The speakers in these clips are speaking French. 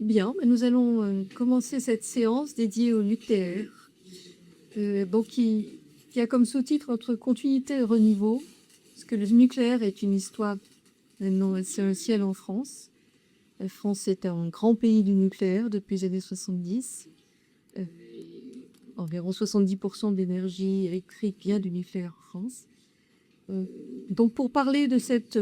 bien, nous allons commencer cette séance dédiée au nucléaire, qui a comme sous-titre entre continuité et renouveau, parce que le nucléaire est une histoire maintenant essentielle en France. La France est un grand pays du nucléaire depuis les années 70. Euh, Environ 70% de l'énergie électrique vient du nucléaire en France. Donc pour parler de cette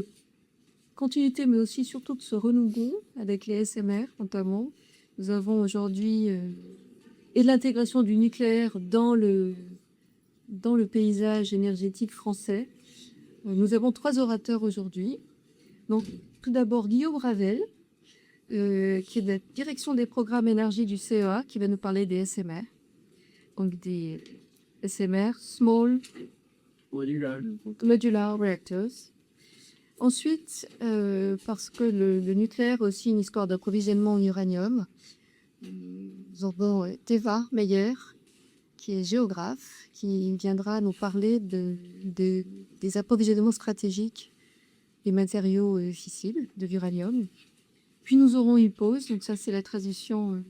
continuité, mais aussi surtout de ce renouveau avec les SMR notamment, nous avons aujourd'hui et l'intégration du nucléaire dans le paysage énergétique français. Nous avons 3 orateurs aujourd'hui. Donc, tout d'abord, Guillaume Ravel, qui est de la direction des programmes énergie du CEA, qui va nous parler des SMR. Donc, des SMR, Small Modular Reactors. Ensuite, parce que le nucléaire est aussi une histoire d'approvisionnement en uranium, nous avons Teva Meyer, qui est géographe, qui viendra nous parler des approvisionnements stratégiques des matériaux fissiles de l'uranium. Puis nous aurons une pause, donc ça c'est la tradition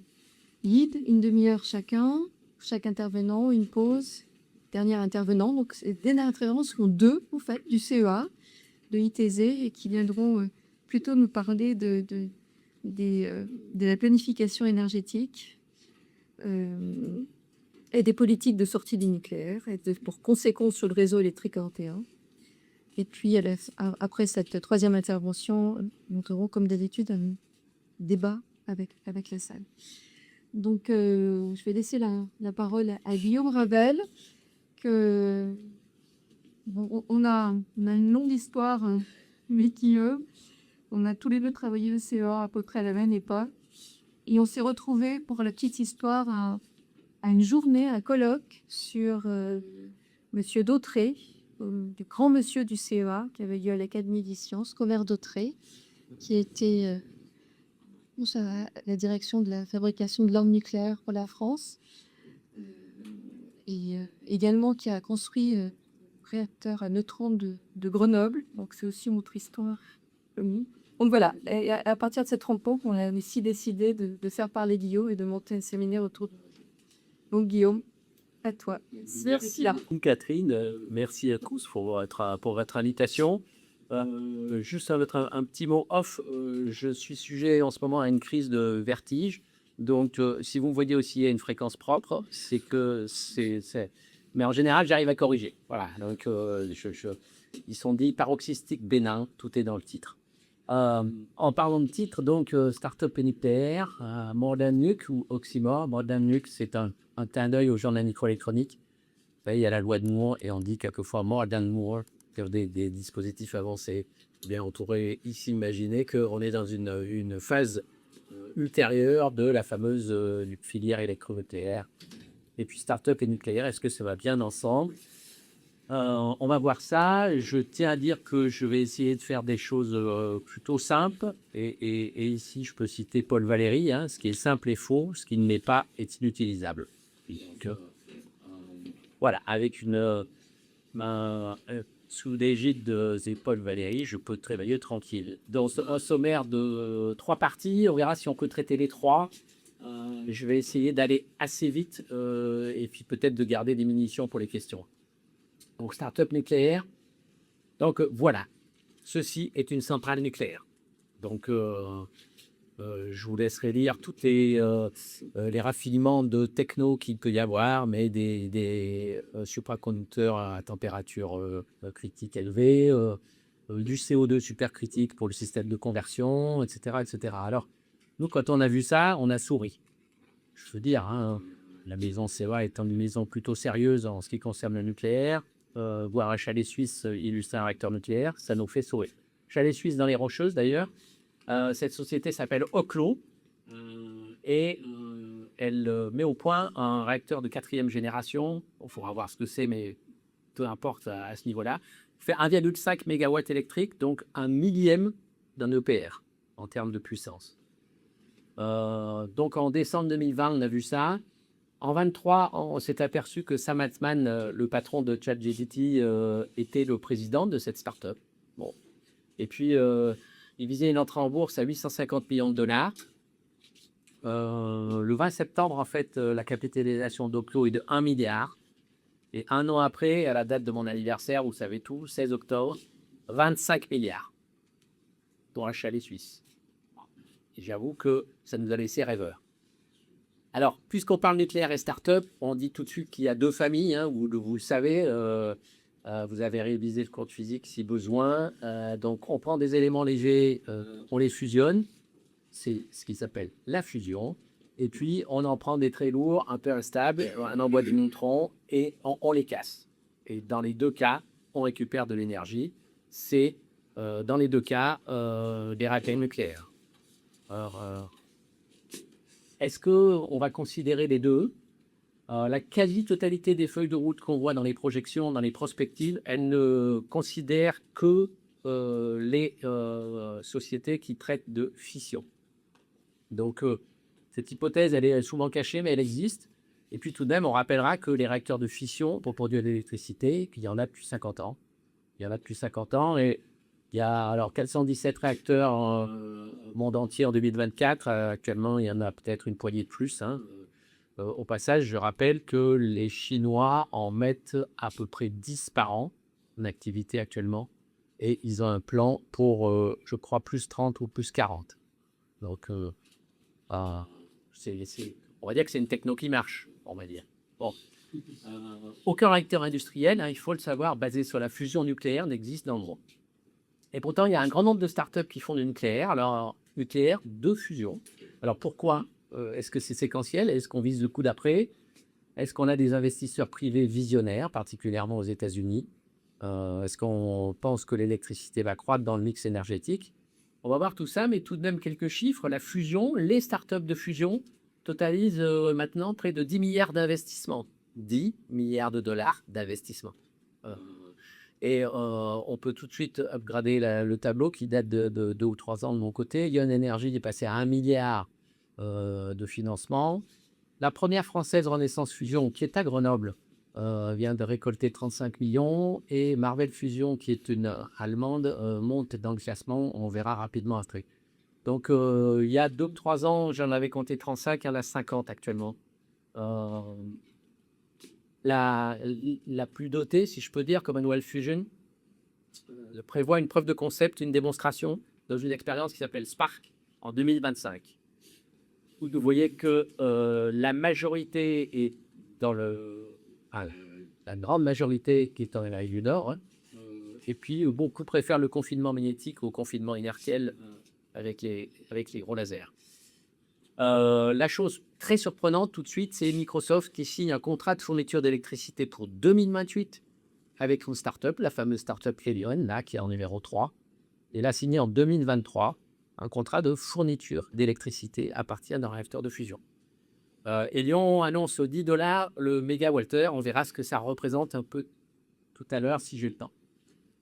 guide, une demi-heure chacun, chaque intervenant, une pause, dernier intervenant. Donc ces derniers intervenants seront 2 en fait, du CEA, de ITZ, et qui viendront plutôt nous parler de la planification énergétique et des politiques de sortie du nucléaire, et pour conséquence sur le réseau électrique européen. Et puis, après cette troisième intervention, nous aurons, comme d'habitude, un débat avec la salle. Donc, je vais laisser la parole à Guillaume Ravel, que on a une longue histoire, mais on a tous les deux travaillé au CEA à peu près à la même époque. Et on s'est retrouvés, pour la petite histoire, à une journée, un colloque sur Monsieur Dautré, du grand monsieur du CEA, qui avait lieu à l'Académie des sciences, Omer Dautré, qui était à la direction de la fabrication de l'arme nucléaire pour la France, et également qui a construit le réacteur à neutrons de Grenoble. Donc c'est aussi une autre histoire. Donc voilà, et à partir de cette rencontre, on a aussi décidé de faire parler Guillaume et de monter un séminaire autour de... Donc Guillaume, à toi. Merci Catherine, merci à tous pour votre invitation. Juste un petit mot off, je suis sujet en ce moment à une crise de vertige. Donc si vous me voyez aussi à une fréquence propre, c'est que c'est... Mais en général, j'arrive à corriger. Voilà, donc ils sont dits paroxystiques bénins, tout est dans le titre. En parlant de titre, donc Startup et nucléaire, Modern Nuke ou Oxymore. Modern Nuke, c'est un clin d'œil au genre de la microélectronique. Vous savez, il y a la loi de Moore et on dit quelquefois more than Moore, des dispositifs avancés. Eh bien, on pourrait ici imaginer qu'on est dans une phase ultérieure de la fameuse filière électronucléaire. Et puis Startup et nucléaire, est-ce que ça va bien ensemble? On va voir ça. Je tiens à dire que je vais essayer de faire des choses plutôt simples. Et ici, je peux citer Paul Valéry, hein, ce qui est simple est faux, ce qui ne l'est pas est inutilisable. Donc, voilà, avec sous l'égide de Paul Valéry, je peux travailler tranquille. Dans un sommaire de 3 parties, on verra si on peut traiter les 3. Je vais essayer d'aller assez vite et puis peut-être de garder des munitions pour les questions. Donc, start-up nucléaire. Donc, voilà. Ceci est une centrale nucléaire. Donc, je vous laisserai lire tous les raffinements de techno qu'il peut y avoir, mais des supraconducteurs à température critique élevée, du CO2 supercritique pour le système de conversion, etc., etc. Alors, nous, quand on a vu ça, on a souri. Je veux dire, hein, la maison CEA étant une maison plutôt sérieuse en ce qui concerne le nucléaire, voir un chalet suisse illustrer un réacteur nucléaire, ça nous fait sourire. Chalet suisse dans les Rocheuses d'ailleurs. Cette société s'appelle Oklo et elle met au point un réacteur de 4e génération. Il faudra voir ce que c'est, mais peu importe à ce niveau-là. Fait 1,5 MW électrique, donc un millième d'un EPR en termes de puissance. Donc en décembre 2020, on a vu ça. En 23, on s'est aperçu que Sam Altman, le patron de ChatGPT, était le président de cette start-up. Bon. Et puis, il visait une entrée en bourse à 850 millions de dollars. le 20 septembre, en fait, la capitalisation d'Oclo est de 1 milliard. Et un an après, à la date de mon anniversaire, vous savez tout, 16 octobre, 25 milliards, dont un chalet suisse. Et j'avoue que ça nous a laissé rêveurs. Alors, puisqu'on parle nucléaire et start-up, on dit tout de suite qu'il y a deux familles, hein, vous le savez, vous avez révisé le cours de physique si besoin. Donc, on prend des éléments légers, on les fusionne, c'est ce qui s'appelle la fusion. Et puis, on en prend des très lourds, un peu instables, un envoi de neutrons, et on les casse. Et dans les deux cas, on récupère de l'énergie. C'est, dans les deux cas, des réacteurs nucléaires. Alors, est-ce qu'on va considérer les deux? La quasi-totalité des feuilles de route qu'on voit dans les projections, dans les prospectives, elles ne considèrent que les sociétés qui traitent de fission. Donc, cette hypothèse, elle est souvent cachée, mais elle existe. Et puis, tout de même, on rappellera que les réacteurs de fission pour produire de l'électricité, qu'il y en a depuis 50 ans. Il y en a depuis 50 ans, et il y a alors 417 réacteurs au monde entier en 2024. Actuellement, il y en a peut-être une poignée de plus, hein. Au passage, je rappelle que les Chinois en mettent à peu près 10 par an en activité actuellement. Et ils ont un plan pour, je crois, plus 30 ou plus 40. Donc, on va dire que c'est une techno qui marche, on va dire. Bon. Aucun réacteur industriel, hein, il faut le savoir, basé sur la fusion nucléaire, n'existe dans le monde. Et pourtant, il y a un grand nombre de startups qui font du nucléaire. Alors, nucléaire de fusion. Alors, pourquoi est-ce que c'est séquentiel? Est-ce qu'on vise le coup d'après? Est-ce qu'on a des investisseurs privés visionnaires, particulièrement aux États-Unis? Est-ce qu'on pense que l'électricité va croître dans le mix énergétique? On va voir tout ça, mais tout de même quelques chiffres. La fusion, les startups de fusion totalisent maintenant près de 10 milliards d'investissements. 10 milliards de dollars d'investissement. Et on peut tout de suite upgrader le tableau qui date de 2 ou 3 ans de mon côté. Ion Energy est passé à 1 milliard de financement. La première française Renaissance Fusion, qui est à Grenoble, vient de récolter 35 millions. Et Marvel Fusion, qui est une allemande, monte dans le classement. On verra rapidement après. Donc, il y a 2 ou 3 ans, j'en avais compté 35, il y en a 50 actuellement. La plus dotée, si je peux dire, Commonwealth Fusion, prévoit une preuve de concept, une démonstration dans une expérience qui s'appelle Spark en 2025. Où vous voyez que la majorité est dans la grande majorité qui est en Amérique du Nord, hein, et puis beaucoup préfèrent le confinement magnétique au confinement inertiel avec les gros lasers. La chose très surprenante tout de suite, c'est Microsoft qui signe un contrat de fourniture d'électricité pour 2028 avec une start-up, la fameuse start-up Helion, là, qui est en numéro 3. Et l'a signé en 2023, un contrat de fourniture d'électricité à partir d'un réacteur de fusion. Helion annonce $10 le mégawattheure. On verra ce que ça représente un peu tout à l'heure si j'ai le temps.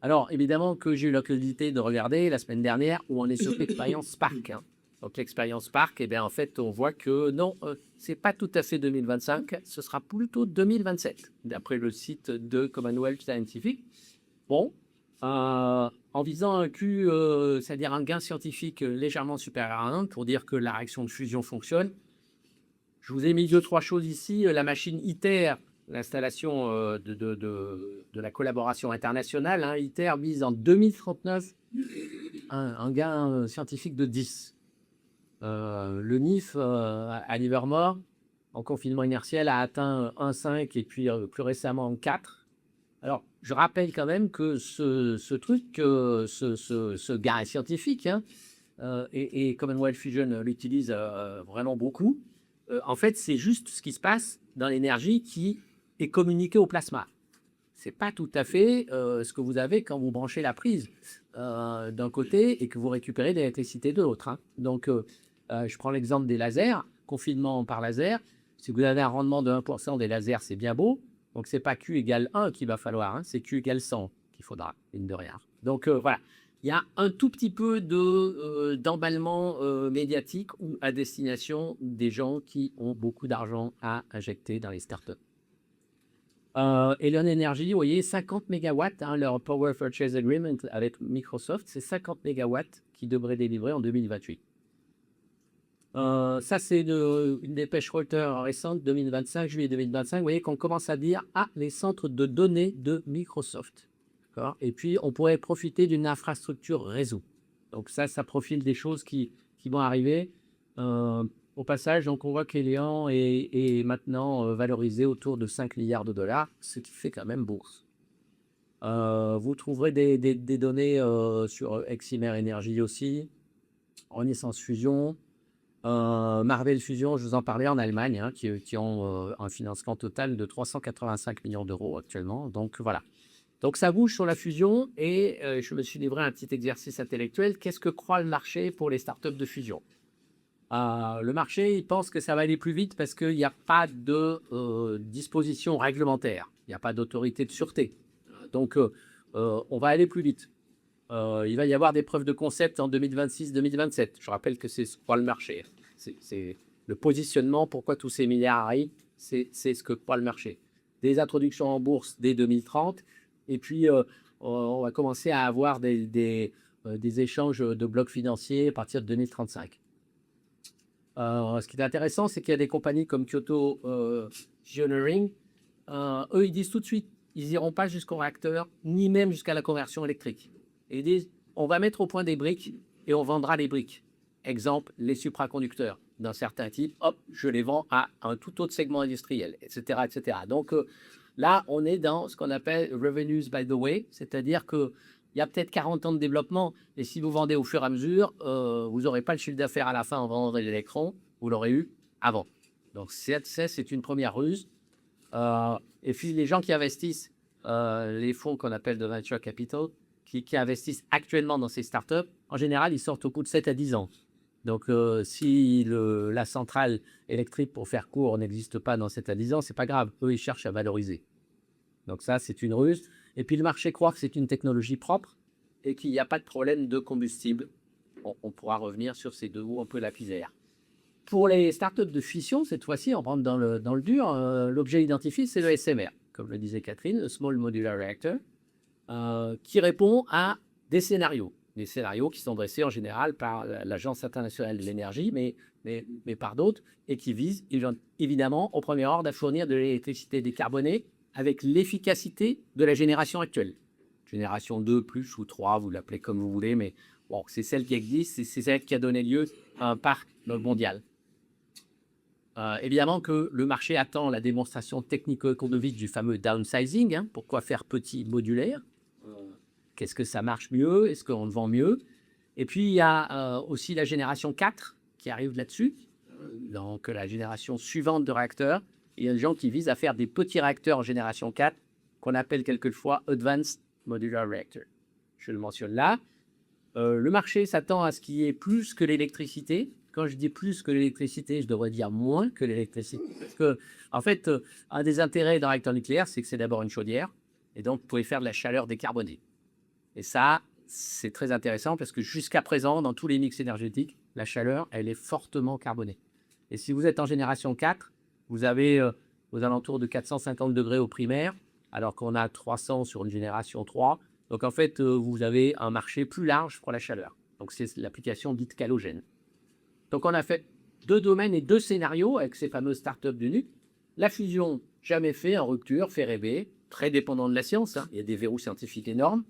Alors, évidemment que j'ai eu l'occasion de regarder la semaine dernière où on est sur l'expérience Spark, hein. Donc, l'expérience Spark, eh bien, en fait, on voit que non, c'est pas tout à fait 2025, ce sera plutôt 2027, d'après le site de Commonwealth Scientific. Bon, en visant un Q, c'est-à-dire un gain scientifique légèrement supérieur à 1, pour dire que la réaction de fusion fonctionne. Je vous ai mis 2-3 choses ici. La machine ITER, l'installation de la collaboration internationale, hein, ITER vise en 2039 un gain scientifique de 10. Le NIF à Livermore, en confinement inertiel, a atteint 1,5 et puis plus récemment 4. Alors, je rappelle quand même que ce truc, ce gain scientifique, hein, et Commonwealth Fusion l'utilise vraiment beaucoup, en fait, c'est juste ce qui se passe dans l'énergie qui est communiquée au plasma. Ce n'est pas tout à fait ce que vous avez quand vous branchez la prise d'un côté et que vous récupérez de l'électricité de l'autre, hein. Donc, je prends l'exemple des lasers, confinement par laser. Si vous avez un rendement de 1% des lasers, c'est bien beau. Donc, ce n'est pas Q égale 1 qu'il va falloir, hein, c'est Q égale 100 qu'il faudra, mine de rien. Donc, voilà. Il y a un tout petit peu d'emballement médiatique ou à destination des gens qui ont beaucoup d'argent à injecter dans les startups. Helion Energy, vous voyez, 50 mégawatts, hein, leur Power Purchase Agreement avec Microsoft, c'est 50 mégawatts qui devraient délivrer en 2028. Ça, c'est une dépêche Reuters récente, 2025, juillet 2025. Vous voyez qu'on commence à dire, ah, les centres de données de Microsoft. D'accord. Et puis, on pourrait profiter d'une infrastructure réseau. Donc ça profile des choses qui vont arriver. Au passage, donc on voit qu'Elian est maintenant valorisé autour de 5 milliards de dollars, ce qui fait quand même bourse. Vous trouverez des données sur Eximer Energy aussi, Renaissance Fusion, Marvel Fusion, je vous en parlais en Allemagne, hein, qui ont un financement total de 385 millions d'euros actuellement. Donc voilà. Donc ça bouge sur la fusion et je me suis livré un petit exercice intellectuel. Qu'est-ce que croit le marché pour les startups de fusion? Le marché, il pense que ça va aller plus vite parce qu'il n'y a pas de disposition réglementaire, il n'y a pas d'autorité de sûreté. Donc on va aller plus vite. Il va y avoir des preuves de concept en 2026-2027. Je rappelle que c'est ce que croit le marché. C'est le positionnement, pourquoi tous ces milliards arrivent, c'est ce que croit le marché. Des introductions en bourse dès 2030, et puis on va commencer à avoir des échanges de blocs financiers à partir de 2035. Ce qui est intéressant, c'est qu'il y a des compagnies comme Kyoto Pioneering. Eux, ils disent tout de suite, ils n'iront pas jusqu'au réacteur, ni même jusqu'à la conversion électrique. Et ils disent, on va mettre au point des briques et on vendra les briques. Exemple, les supraconducteurs d'un certain type, hop, je les vends à un tout autre segment industriel, etc. etc. Donc là, on est dans ce qu'on appelle revenues by the way, c'est-à-dire qu'il y a peut-être 40 ans de développement, et si vous vendez au fur et à mesure, vous n'aurez pas le chiffre d'affaires à la fin en vendant des électrons, vous l'aurez eu avant. Donc c'est une première ruse. Et puis les gens qui investissent, les fonds qu'on appelle de venture capital, qui investissent actuellement dans ces startups, en général, ils sortent au bout de 7 à 10 ans. Donc, si la centrale électrique, pour faire court, n'existe pas dans 7 à 10 ans, c'est pas grave. Eux, ils cherchent à valoriser. Donc ça, c'est une ruse. Et puis, le marché croit que c'est une technologie propre et qu'il n'y a pas de problème de combustible. On pourra revenir sur ces deux mots un peu lapidaires. Pour les startups de fission, cette fois-ci, on rentre dans le dur. L'objet identifié, c'est le SMR, comme le disait Catherine, le Small Modular Reactor, qui répond à des scénarios qui sont dressés en général par l'Agence internationale de l'énergie, mais par d'autres, et qui visent évidemment au premier ordre à fournir de l'électricité décarbonée avec l'efficacité de la génération actuelle. Génération 2 plus ou 3, vous l'appelez comme vous voulez, mais bon, c'est celle qui existe, c'est celle qui a donné lieu à un parc mondial. Évidemment que le marché attend la démonstration technico-économique du fameux downsizing. Hein, pourquoi faire petit modulaire? Qu'est-ce que ça marche mieux? Est-ce qu'on le vend mieux? Et puis, il y a aussi la génération 4 qui arrive là-dessus, donc la génération suivante de réacteurs. Il y a des gens qui visent à faire des petits réacteurs en génération 4 qu'on appelle quelquefois Advanced Modular Reactor. Je le mentionne là. Le marché s'attend à ce qu'il y ait plus que l'électricité. Quand je dis plus que l'électricité, je devrais dire moins que l'électricité. Parce que, en fait, un des intérêts d'un réacteur nucléaire, c'est que c'est d'abord une chaudière. Et donc, vous pouvez faire de la chaleur décarbonée. Et ça, c'est très intéressant parce que jusqu'à présent, dans tous les mix énergétiques, la chaleur, elle est fortement carbonée. Et si vous êtes en génération 4, vous avez aux alentours de 450 degrés au primaire, alors qu'on a 300 sur une génération 3. Donc en fait, vous avez un marché plus large pour la chaleur. Donc c'est l'application dite calogène. Donc on a fait 2 domaines et 2 scénarios avec ces fameuses startups du nuc. La fusion, jamais fait, en rupture, fait rêver, très dépendant de la science. Hein. Il y a des verrous scientifiques énormes.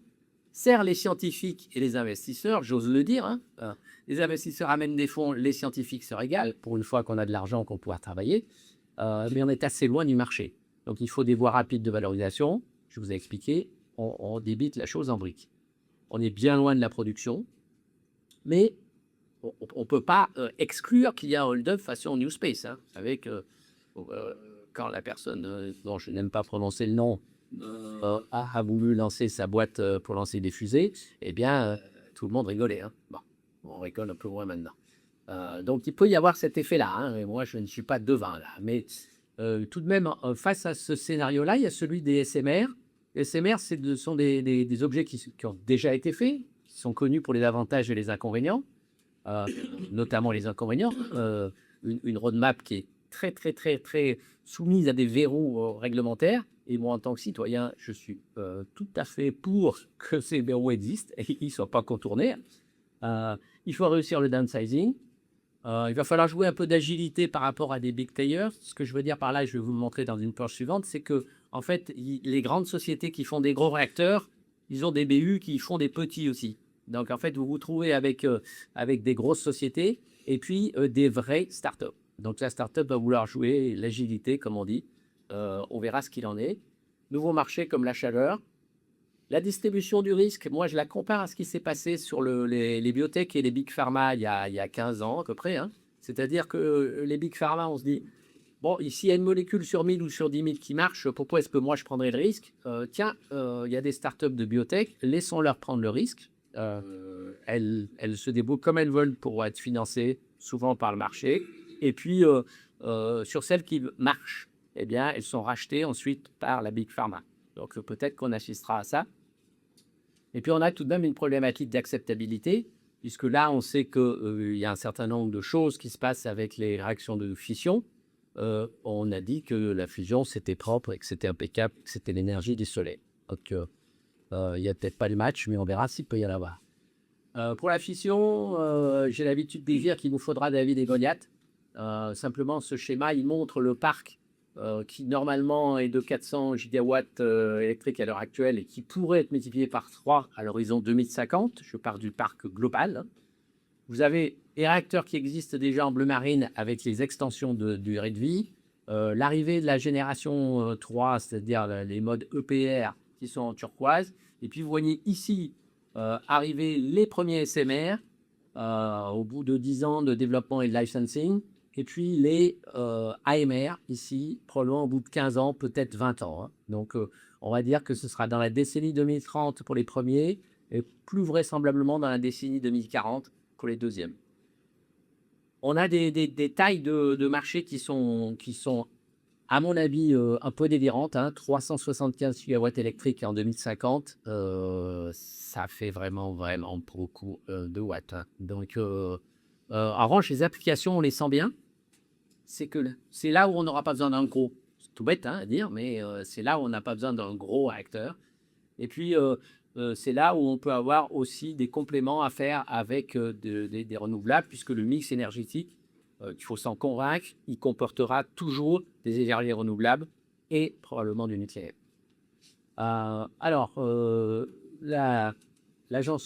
Sert les scientifiques et les investisseurs, j'ose le dire. Hein. Les investisseurs amènent des fonds, les scientifiques se régalent, pour une fois qu'on a de l'argent qu'on pourra travailler. Mais on est assez loin du marché. Donc il faut des voies rapides de valorisation. Je vous ai expliqué, on débite la chose en briques. On est bien loin de la production, mais on ne peut pas exclure qu'il y a un hold-up façon New Space. Hein. Vous savez que quand la personne dont je n'aime pas prononcer le nom a voulu lancer sa boîte pour lancer des fusées, eh bien, tout le monde rigolait. Hein. Bon, on rigole un peu moins maintenant. Donc, il peut y avoir cet effet-là. Hein, et moi, je ne suis pas devin là. Mais tout de même, face à ce scénario-là, il y a celui des SMR. Les SMR, ce sont des objets qui ont déjà été faits, qui sont connus pour les avantages et les inconvénients, notamment les inconvénients. Une roadmap qui est très, très, très, très soumise à des verrous réglementaires. Et moi, en tant que citoyen, je suis tout à fait pour que ces verrous existent et qu'ils ne soient pas contournés. Il faut réussir le downsizing. Il va falloir jouer un peu d'agilité par rapport à des big players. Ce que je veux dire par là, je vais vous le montrer dans une page suivante, c'est que en fait, les grandes sociétés qui font des gros réacteurs, ils ont des BU qui font des petits aussi. Donc en fait, vous vous trouvez avec des grosses sociétés et puis des vraies startups. Donc la startup va vouloir jouer l'agilité, comme on dit. On verra ce qu'il en est. Nouveaux marchés comme la chaleur. La distribution du risque, moi je la compare à ce qui s'est passé sur les biotech et les big pharma il y a 15 ans à peu près, hein. C'est-à-dire que les big pharma, on se dit, bon, ici il y a une molécule sur 1000 ou sur 10 000 qui marche, pourquoi est-ce que moi je prendrais le risque? Tiens, il y a des startups de biotech, laissons-leur prendre le risque. Elles se débrouillent comme elles veulent pour être financées, souvent par le marché. Et puis, sur celles qui marchent, eh bien, elles sont rachetées ensuite par la big pharma. Donc peut-être qu'on assistera à ça. Et puis on a tout de même une problématique d'acceptabilité, puisque là on sait qu'il y a un certain nombre de choses qui se passent avec les réactions de fission. On a dit que la fusion c'était propre et que c'était impeccable, que c'était l'énergie du soleil. Donc il n'y a peut-être pas le match, mais on verra s'il peut y en avoir. Pour la fission, j'ai l'habitude de dire qu'il nous faudra David et Goliath. Simplement ce schéma il montre le parc qui normalement est de 400 gigawatts électriques à l'heure actuelle et qui pourrait être multiplié par 3 à l'horizon 2050. Je pars du parc global. Vous avez les réacteurs qui existent déjà en bleu marine avec les extensions de durée de vie. L'arrivée de la génération 3, c'est-à-dire les modes EPR qui sont en turquoise. Et puis vous voyez ici arriver les premiers SMR au bout de 10 ans de développement et de licensing. Et puis les AMR, ici, probablement au bout de 15 ans, peut-être 20 ans. Hein. Donc, on va dire que ce sera dans la décennie 2030 pour les premiers et plus vraisemblablement dans la décennie 2040 pour les deuxièmes. On a des tailles de marché qui sont, à mon avis, un peu délirantes. Hein. 375 gigawatts électriques en 2050, ça fait vraiment beaucoup de watts. Hein. Donc, en revanche, les applications, on les sent bien. C'est là où on n'aura pas besoin d'un gros. C'est tout bête à dire, mais c'est là où on n'a pas besoin d'un gros acteur. Et puis, c'est là où on peut avoir aussi des compléments à faire avec des renouvelables, puisque le mix énergétique, il faut s'en convaincre, il comportera toujours des énergies renouvelables et probablement du nucléaire. L'Agence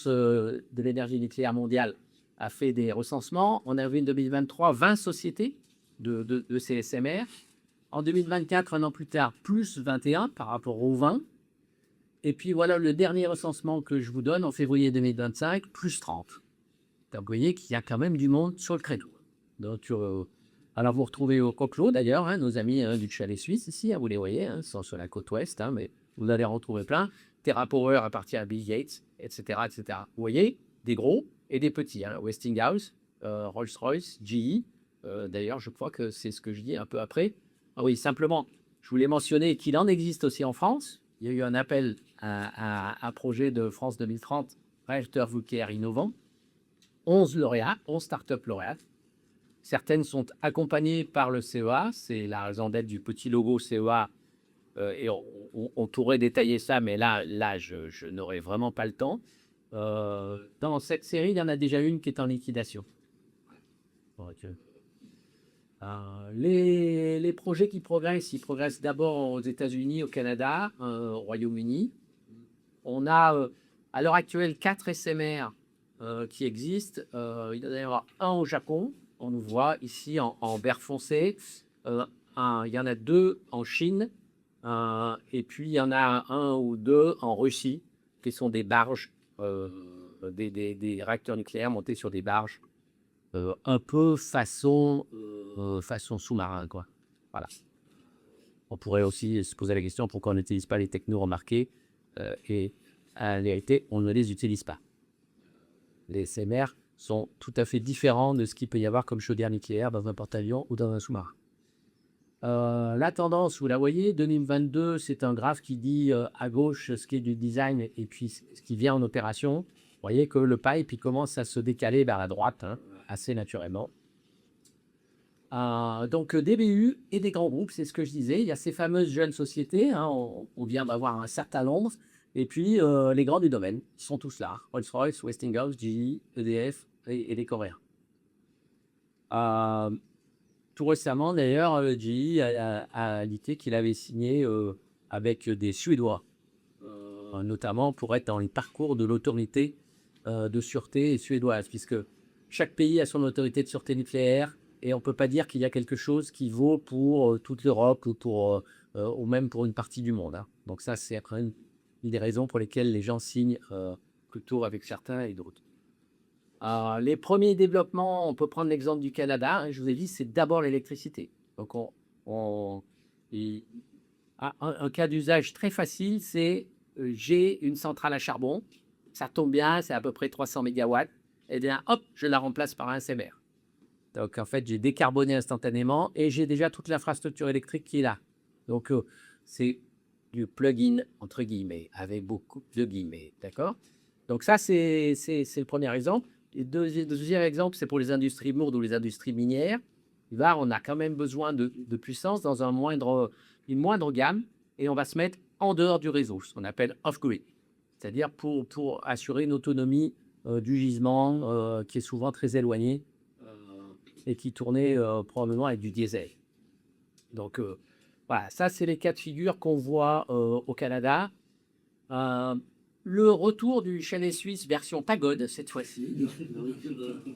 de l'énergie nucléaire mondiale a fait des recensements. On a vu en 2023 20 sociétés de CSMR. En 2024, un an plus tard, plus 21 par rapport aux 20. Et puis voilà le dernier recensement que je vous donne en février 2025, plus 30. Donc vous voyez qu'il y a quand même du monde sur le créneau. Donc, alors vous retrouvez au Coquelot d'ailleurs, hein, nos amis du chalet suisse ici, hein, vous les voyez, hein, sont sur la côte ouest, hein, mais vous allez en retrouver plein. TerraPower appartient à Bill Gates, etc., etc. Vous voyez, des gros et des petits. Hein, Westinghouse, Rolls-Royce, GE. D'ailleurs, je crois que c'est ce que je dis un peu après. Ah oui, simplement, je voulais mentionner qu'il en existe aussi en France. Il y a eu un appel à un projet de France 2030, réacteur nucléaire innovant. 11 lauréats, 11 startups lauréates. Certaines sont accompagnées par le CEA, c'est la raison d'être du petit logo CEA. Et on pourrait détailler ça, mais là je n'aurai vraiment pas le temps. Dans cette série, il y en a déjà une qui est en liquidation. Les projets qui progressent, ils progressent d'abord aux États-Unis, au Canada, au Royaume-Uni. On a à l'heure actuelle 4 SMR qui existent. Il doit y en avoir un au Japon, on nous voit ici en vert foncé. Il y en a 2 en Chine. Et puis il y en a 1 ou 2 en Russie, qui sont des barges, des réacteurs nucléaires montés sur des barges. Un peu façon sous-marin, quoi. Voilà. On pourrait aussi se poser la question pourquoi on n'utilise pas les technos remarqués et en réalité, on ne les utilise pas. Les SMR sont tout à fait différents de ce qu'il peut y avoir comme chaudière nucléaire dans un porte-avions ou dans un sous-marin. La tendance, vous la voyez, 2022, c'est un graphe qui dit à gauche ce qui est du design et puis ce qui vient en opération. Vous voyez que le pipe il commence à se décaler vers la droite, hein, assez naturellement. Donc des BU et des grands groupes, c'est ce que je disais. Il y a ces fameuses jeunes sociétés, hein, on vient d'avoir un certain nombre, et puis les grands du domaine, ils sont tous là. Rolls-Royce, Westinghouse, GE, EDF et les Coréens. Euh, Tout récemment, d'ailleurs, GE a indiqué qu'il avait signé avec des Suédois, notamment pour être dans les parcours de l'autorité de sûreté suédoise, puisque chaque pays a son autorité de sûreté nucléaire et on ne peut pas dire qu'il y a quelque chose qui vaut pour toute l'Europe ou même pour une partie du monde, hein. Donc ça, c'est après une des raisons pour lesquelles les gens signent plutôt avec certains et d'autres. Les premiers développements, on peut prendre l'exemple du Canada, hein, je vous ai dit, c'est d'abord l'électricité. Donc, un cas d'usage très facile, c'est j'ai une centrale à charbon, ça tombe bien, c'est à peu près 300 mégawatts, et bien hop, je la remplace par un SMR. Donc, en fait, j'ai décarboné instantanément et j'ai déjà toute l'infrastructure électrique qui est là. Donc, c'est du plug-in, entre guillemets, avec beaucoup de guillemets, d'accord? Donc, ça, c'est le premier exemple. Et deuxième exemple, c'est pour les industries lourdes ou les industries minières. Là, on a quand même besoin de puissance dans une moindre gamme et on va se mettre en dehors du réseau, ce qu'on appelle off-grid, c'est-à-dire pour assurer une autonomie du gisement qui est souvent très éloigné et qui tournait probablement avec du diesel. Donc, voilà, ça, c'est les cas de figure qu'on voit au Canada. Le retour du chalet suisse version pagode cette fois-ci,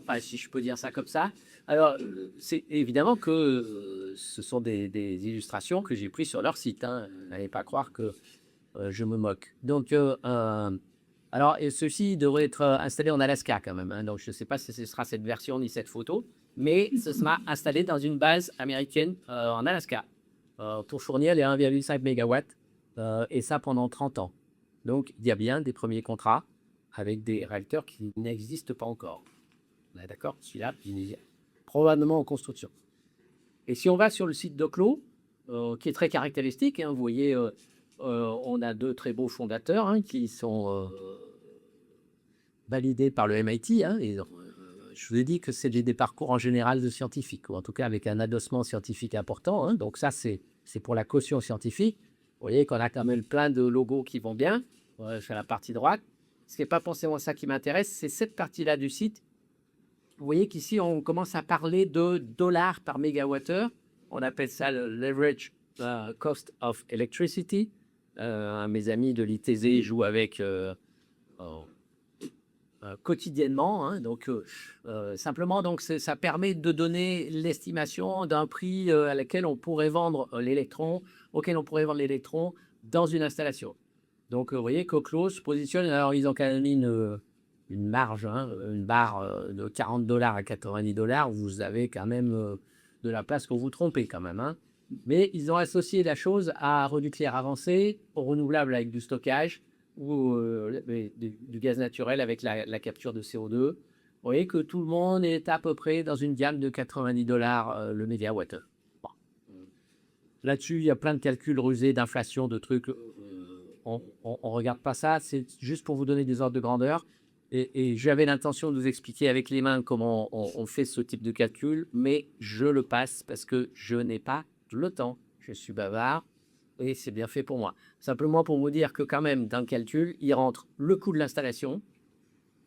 enfin, si je peux dire ça comme ça. Alors, c'est évidemment que ce sont des illustrations que j'ai prises sur leur site, hein. N'allez pas croire que je me moque. Donc, alors, et ceci devrait être installé en Alaska quand même, hein. Donc, je ne sais pas si ce sera cette version ni cette photo, mais ce sera installé dans une base américaine en Alaska pour fournir les 1,5 MW et ça pendant 30 ans. Donc, il y a bien des premiers contrats avec des réacteurs qui n'existent pas encore. D'accord? Celui-là, il est probablement en construction. Et si on va sur le site d'Oclo, qui est très caractéristique, hein, vous voyez, on a deux très beaux fondateurs hein, qui sont validés par le MIT. Hein, et, je vous ai dit que c'est des parcours en général de scientifiques, ou en tout cas avec un adossement scientifique important. Hein, donc ça, c'est pour la caution scientifique. Vous voyez qu'on a quand même plein de logos qui vont bien sur la partie droite. Ce qui n'est pas forcément ça qui m'intéresse, c'est cette partie-là du site. Vous voyez qu'ici, on commence à parler de dollars par mégawattheure. On appelle ça le leverage cost of electricity. Mes amis de l'ITZ jouent avec quotidiennement. Hein, donc, simplement, donc, ça permet de donner l'estimation d'un prix à laquelle on pourrait vendre l'électron, auquel on pourrait vendre l'électron dans une installation. Donc, vous voyez qu'Oclo se positionne. Alors, ils ont quand même mis une marge, hein, une barre de 40 $ à 90 $. Vous avez quand même de la place pour vous tromper quand même. Hein. Mais ils ont associé la chose à nucléaire avancé, au renouvelable avec du stockage ou du gaz naturel avec la capture de CO2. Vous voyez que tout le monde est à peu près dans une gamme de 90 $ le mégawattheure. Bon. Là-dessus, il y a plein de calculs rusés d'inflation, de trucs. On ne regarde pas ça, c'est juste pour vous donner des ordres de grandeur. Et j'avais l'intention de vous expliquer avec les mains comment on fait ce type de calcul, mais je le passe parce que je n'ai pas le temps. Je suis bavard et c'est bien fait pour moi. Simplement pour vous dire que quand même, dans le calcul, il rentre le coût de l'installation,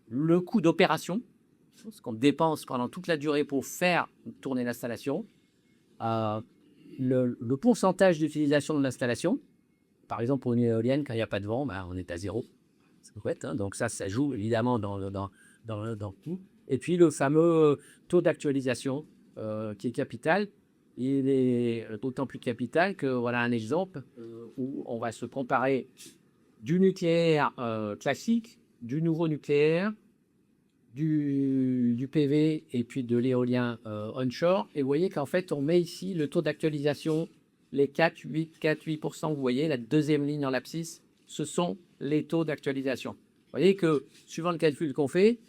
le coût d'opération, ce qu'on dépense pendant toute la durée pour faire tourner l'installation, le pourcentage d'utilisation de l'installation. Par exemple, pour une éolienne, quand il n'y a pas de vent, on est à 0. C'est chouette, hein, donc ça joue évidemment dans tout. Et puis le fameux taux d'actualisation qui est capital, il est d'autant plus capital que voilà un exemple où on va se comparer du nucléaire classique, du nouveau nucléaire, du PV et puis de l'éolien onshore. Et vous voyez qu'en fait, on met ici le taux d'actualisation, les 4-8%, vous voyez, la deuxième ligne en l'abscisse, ce sont les taux d'actualisation. Vous voyez que, suivant le calcul qu'on fait,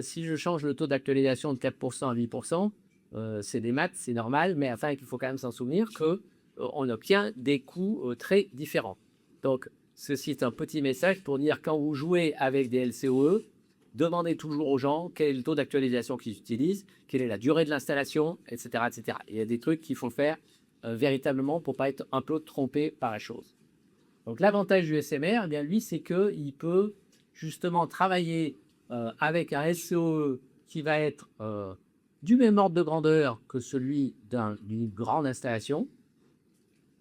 si je change le taux d'actualisation de 4% à 8%, c'est des maths, c'est normal, mais enfin, il faut quand même s'en souvenir qu'on obtient des coûts très différents. Donc, ceci est un petit message pour dire quand vous jouez avec des LCOE, demandez toujours aux gens quel est le taux d'actualisation qu'ils utilisent, quelle est la durée de l'installation, etc., etc. Il y a des trucs qu'il faut faire véritablement pour ne pas être un peu trompé par la chose. Donc l'avantage du SMR, eh bien, lui, c'est qu'il peut justement travailler avec un SCOE qui va être du même ordre de grandeur que celui d'une grande installation.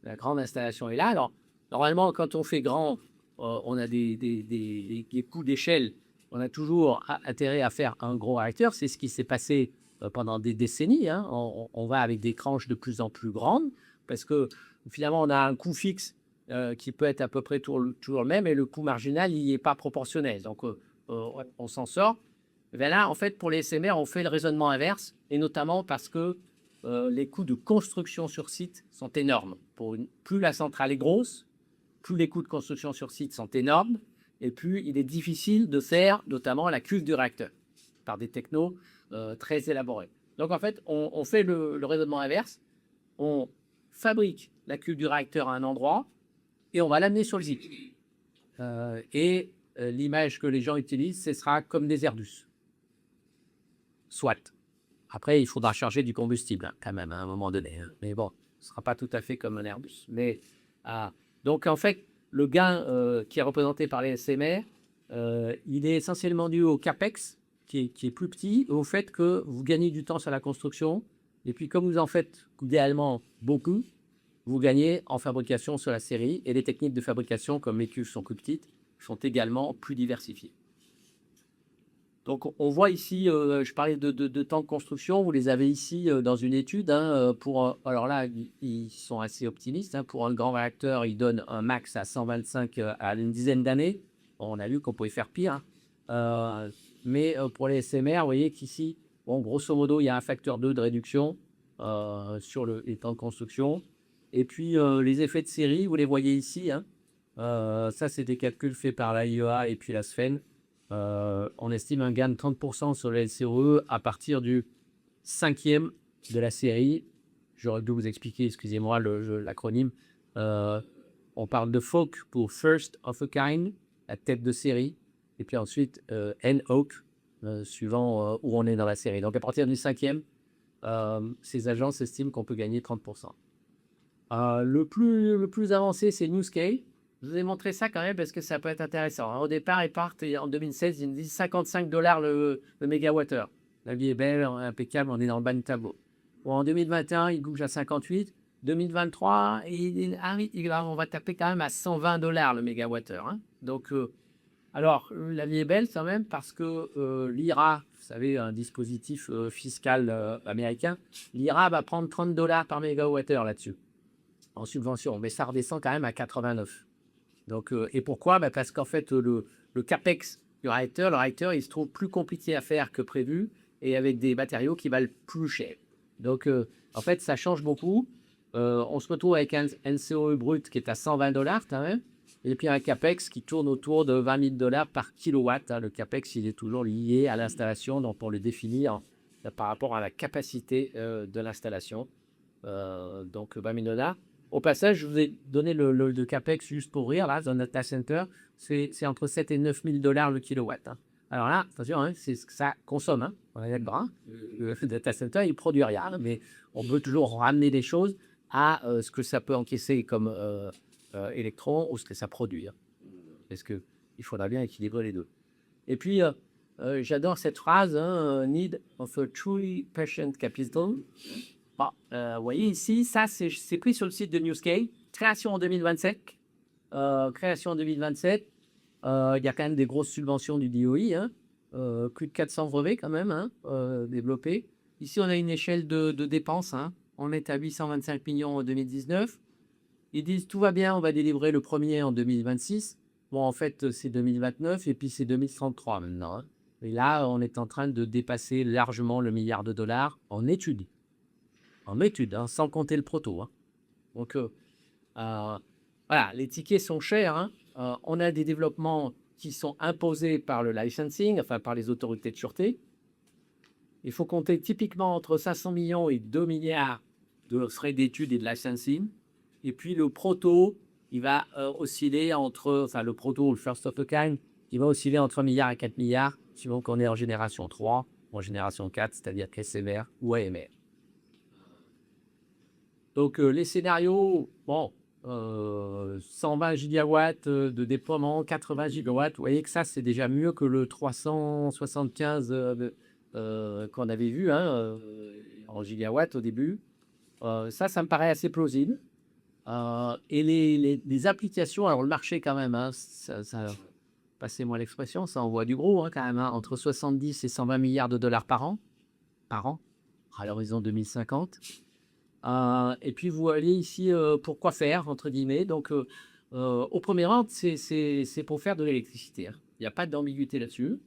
La grande installation est là. Alors, normalement, quand on fait grand, on a des coûts d'échelle. On a toujours intérêt à faire un gros réacteur. C'est ce qui s'est passé pendant des décennies. Hein. On va avec des cranches de plus en plus grandes parce que finalement, on a un coût fixe qui peut être à peu près toujours le même et le coût marginal, il n'est pas proportionnel. Donc, on s'en sort. Ben là, en fait, pour les SMR, on fait le raisonnement inverse, et notamment parce que les coûts de construction sur site sont énormes. Plus la centrale est grosse, plus les coûts de construction sur site sont énormes, et plus il est difficile de faire notamment la cuve du réacteur par des technos très élaborés. Donc en fait, on fait le raisonnement inverse. On fabrique la cuve du réacteur à un endroit et on va l'amener sur le site. L'image que les gens utilisent, ce sera comme des Airbus. Soit. Après, il faudra charger du combustible, hein, quand même, à un moment donné. Hein. Mais bon, ce ne sera pas tout à fait comme un Airbus. Donc, en fait, le gain qui est représenté par les SMR, il est essentiellement dû au CAPEX, qui est plus petit, et au fait que vous gagnez du temps sur la construction. Et puis, comme vous en faites idéalement beaucoup, vous gagnez en fabrication sur la série. Et les techniques de fabrication, comme les cuves sont plus petites, sont également plus diversifiées. Donc, on voit ici, je parlais de temps de construction, vous les avez ici dans une étude. Hein, alors là, ils sont assez optimistes. Hein, pour un grand réacteur, ils donnent un max à 125 à une dizaine d'années. Bon, on a vu qu'on pouvait faire pire. Hein. Mais pour les SMR, vous voyez qu'ici, bon, grosso modo, il y a un facteur 2 de réduction sur les temps de construction. Et puis, les effets de série, vous les voyez ici. Hein. Ça, c'est des calculs faits par l'AIEA et puis la SFEN. On estime un gain de 30% sur le LCOE à partir du 5e de la série. J'aurais dû vous expliquer, excusez-moi, l'acronyme. On parle de FOC pour First of a Kind, la tête de série. Et puis ensuite, NOC, suivant où on est dans la série. Donc à partir du 5e, ces agences estiment qu'on peut gagner 30%. Le plus avancé, c'est NewScale. Je vous ai montré ça quand même parce que ça peut être intéressant. Au départ, ils partent en 2016, ils nous disent $55 le mégawattheure. La vie est belle, impeccable, on est dans le bas du tableau. Bon, en 2021, il bouge à 58. 2023, on va taper quand même à $120 le mégawattheure. Hein. Donc, alors, la vie est belle quand même parce que l'IRA, vous savez, un dispositif fiscal américain, l'IRA va prendre $30 par mégawattheure là-dessus, en subvention. Mais ça redescend quand même à 89. Donc, et pourquoi? Parce qu'en fait, le CAPEX du réacteur, le réacteur, il se trouve plus compliqué à faire que prévu et avec des matériaux qui valent plus cher. Donc, en fait, ça change beaucoup. On se retrouve avec un NCOE brut qui est à $120 quand même, et puis un CAPEX qui tourne autour de $20 000 par kilowatt. Hein. Le CAPEX, il est toujours lié à l'installation, donc pour le définir par rapport à la capacité de l'installation. Donc, $20 000. Au passage, je vous ai donné le CAPEX juste pour rire, là, dans un data center, c'est entre 7 et 9 000 $ le kilowatt. Hein. Alors là, attention, hein, c'est ce que ça consomme. Hein. On est d'accord. Hein. Le data center, il ne produit rien, mais on peut toujours ramener des choses à ce que ça peut encaisser comme électrons ou ce que ça produit. Hein. Parce qu'il faudra bien équilibrer les deux. Et puis, j'adore cette phrase, hein, need of a truly patient capital. Bon, vous voyez ici, ça c'est pris sur le site de NewScale. Création en 2027. Création en 2027. Il y a quand même des grosses subventions du DOI. Hein, plus de 400 brevets quand même hein, développés. Ici, on a une échelle de dépenses. Hein. On est à 825 millions en 2019. Ils disent tout va bien, on va délivrer le premier en 2026. Bon, en fait, c'est 2029 et puis c'est 2033 maintenant. Hein. Et là, on est en train de dépasser largement le $1 milliard en études. En étude, hein, sans compter le proto. Hein. Donc, voilà, les tickets sont chers. Hein. On a des développements qui sont imposés par le licensing, enfin par les autorités de sûreté. Il faut compter typiquement entre 500 millions et 2 milliards de frais d'études et de licensing. Et puis le proto, il va osciller entre, enfin le proto, le first of a kind, il va osciller entre 1 milliard et 4 milliards, suivant qu'on est en génération 3 ou en génération 4, c'est-à-dire SMR ou AMR. Donc, les scénarios, bon, 120 gigawatts de déploiement, 80 gigawatts, vous voyez que ça, c'est déjà mieux que le 375 qu'on avait vu hein, en gigawatts au début. Ça me paraît assez plausible. Et les applications, alors le marché quand même, hein, passez-moi l'expression, ça envoie du gros hein, quand même, hein, entre 70 et 120 milliards de dollars par an, à l'horizon 2050. Et puis vous allez ici pour quoi faire, entre guillemets. Donc au premier rang, c'est pour faire de l'électricité. Hein. Il n'y a pas d'ambiguïté là-dessus.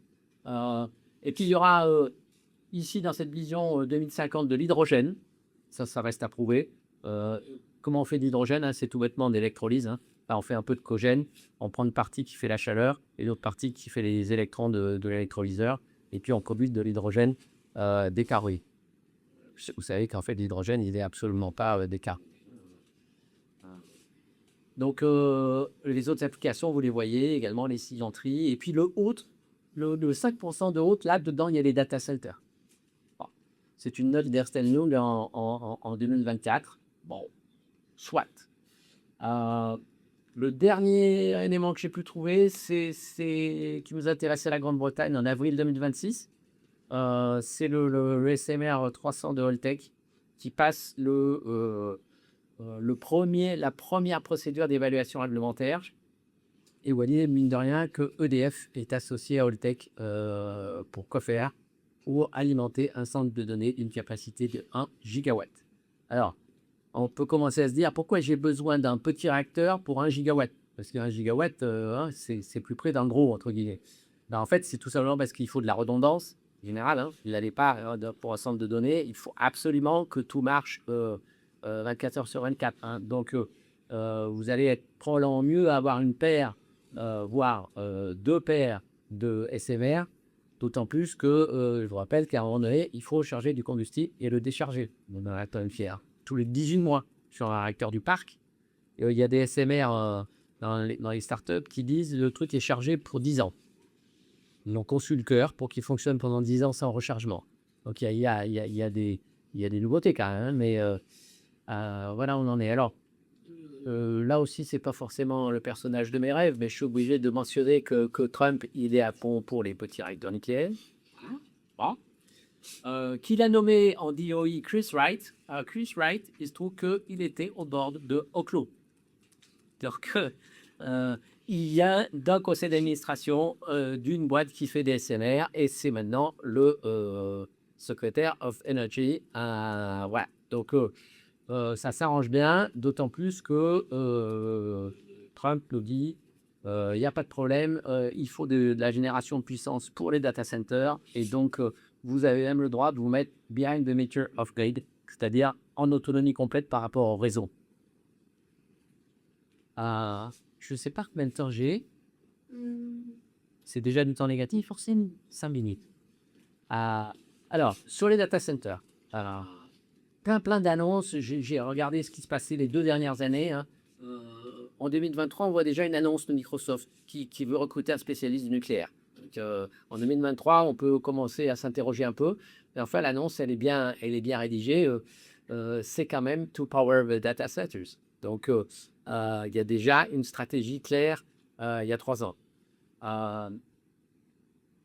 Et puis il y aura ici dans cette vision 2050 de l'hydrogène. Ça reste à prouver. Comment on fait de l'hydrogène hein, c'est tout bêtement de l'électrolyse. Hein. Enfin, on fait un peu de cogène. On prend une partie qui fait la chaleur et l'autre partie qui fait les électrons de l'électrolyseur. Et puis on produit de l'hydrogène décarboné. Vous savez qu'en fait, l'hydrogène, il n'est absolument pas décarboné. Donc, les autres applications, vous les voyez, également les cimenteries. Et puis, le 5% de haute, là-dedans, il y a les data centers. Bon. C'est une note d'Ernst Young en 2024. Bon, soit. Le dernier élément que j'ai pu trouver, qui nous intéressait la Grande-Bretagne en avril 2026. C'est le SMR 300 de Holtec qui passe la première procédure d'évaluation réglementaire. Et vous voyez, mine de rien, que EDF est associé à Holtec pour quoi faire? Pour alimenter un centre de données d'une capacité de 1 gigawatt. Alors, on peut commencer à se dire pourquoi j'ai besoin d'un petit réacteur pour 1 gigawatt? Parce que 1 gigawatt, hein, c'est plus près d'un gros, entre guillemets. Ben, en fait, c'est tout simplement parce qu'il faut de la redondance générale. Hein. Vous n'allez pas pour un centre de données. Il faut absolument que tout marche 24 heures sur 24. Hein. Donc, vous allez être probablement mieux à avoir une paire, voire deux paires de SMR. D'autant plus que, je vous rappelle qu'à un moment donné, il faut charger du combustible et le décharger. On en a quand même fier. Tous les 18 mois sur un réacteur du parc. Il y a des SMR dans les startups qui disent le truc est chargé pour 10 ans. Ils ont conçu le cœur pour qu'il fonctionne pendant 10 ans sans rechargement. Donc il y a des nouveautés quand même, hein, mais voilà, on en est. Alors, là aussi, c'est pas forcément le personnage de mes rêves, mais je suis obligé de mentionner que Trump, il est à fond pour les petits réacteurs nucléaires. Bon. Qu'il a nommé en DOE Chris Wright. Chris Wright, il se trouve qu'il était au board de Oklo. Donc, il y a d'un conseil d'administration d'une boîte qui fait des SMR et c'est maintenant le secrétaire of Energy. Voilà. Donc, ça s'arrange bien, d'autant plus que Trump nous dit il n'y a pas de problème, il faut de la génération de puissance pour les data centers et donc vous avez même le droit de vous mettre behind the meter of grid, c'est-à-dire en autonomie complète par rapport au réseau. Je ne sais pas combien de temps j'ai. C'est déjà du temps négatif, forcément 5 minutes. Alors, sur les data centers, plein d'annonces. J'ai regardé ce qui se passait les 2 dernières années. Hein. En 2023, on voit déjà une annonce de Microsoft qui veut recruter un spécialiste du nucléaire. Donc, en 2023, on peut commencer à s'interroger un peu. Et enfin, l'annonce, elle est bien rédigée. C'est quand même to power the data centers. Donc, il y a déjà une stratégie claire il y a 3 ans.